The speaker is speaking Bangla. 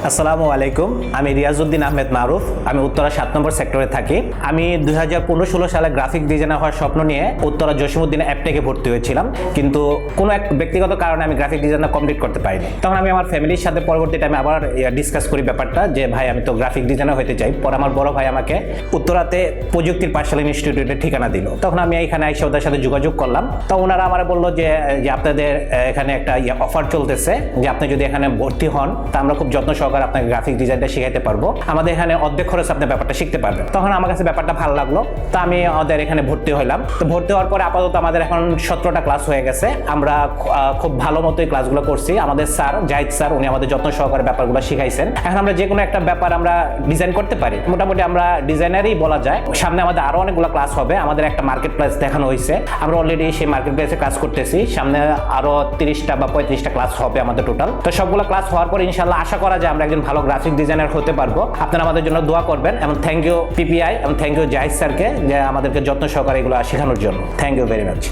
আসসালামু আলাইকুম, আমি রিয়াজউদ্দিন আহমেদ মারুফ। আমি উত্তরা 7 নম্বর সেক্টরে থাকি। আমি 2015-16 সালে গ্রাফিক ডিজাইনার হওয়ার স্বপ্ন নিয়ে উত্তরা জসীমউদ্দিন অ্যাপটেকে ভর্তি হয়েছিলাম, কিন্তু কোনো এক ব্যক্তিগত কারণে আমি গ্রাফিক ডিজাইনার কমপ্লিট করতে পারিনি। তখন আমি আমার ফ্যামিলির সাথে পরবর্তী টাইমে আবার ডিসকাস করি ব্যাপারটা যে ভাই আমি তো গ্রাফিক ডিজাইনার হতে চাই। পরে আমার বড় ভাই আমাকে উত্তরাতে প্রযুক্তির পাঠশালা ইনস্টিটিউটের ঠিকানা দিল। তখন আমি এখানে এসে ওদের সাথে যোগাযোগ করলাম। তো ওনারা আমার বললো যে আপনাদের এখানে একটা অফার চলতেছে, যে আপনি যদি এখানে ভর্তি হন তা আমরা খুব যত্ন সহকারে আপনাকে গ্রাফিক ডিজাইনটা শিখাইতে পারবো, আমাদের এখানে অর্ধেক খরচ আপনি ব্যাপারটা শিখতে পারবেন। তখন আমার কাছে ব্যাপারটা ভালো লাগলো, তো আমি আমাদের এখানে ভর্তি হলাম। তো ভর্তি হওয়ার পরে আপাতত আমাদের এখন 17টা ক্লাস হয়ে গেছে। আমরা খুব ভালো মতোই ক্লাসগুলো করছি। আমাদের স্যার জাহিদ স্যার উনি আমাদের যত্ন সহকারে ব্যাপারগুলো শিখাইছেন। এখন আমরা যে কোনো একটা ব্যাপার আমরা ডিজাইন করতে পারি, মোটামুটি আমরা ডিজাইনারই বলা যায়। সামনে আমাদের আরো অনেকগুলো ক্লাস হবে। আমাদের একটা মার্কেট প্লেস দেখানো হয়েছে, আমরা অলরেডি সেই মার্কেট প্লেসে কাজ করতেছি। সামনে আরো 30টা বা 35টা ক্লাস হবে আমাদের টোটাল। তো সবগুলো ক্লাস হওয়ার পর ইনশাআল্লাহ আশা করা যায় আমরা একজন ভালো গ্রাফিক ডিজাইনার হতে পারবো। আপনারা আমাদের জন্য দোয়া করবেন এবং থ্যাংক ইউ পিপিআই এবং থ্যাংক ইউ জাহিদ স্যারকে যে আমাদেরকে যত্ন সহকারে এগুলো শেখানোর জন্য। Thank you very much.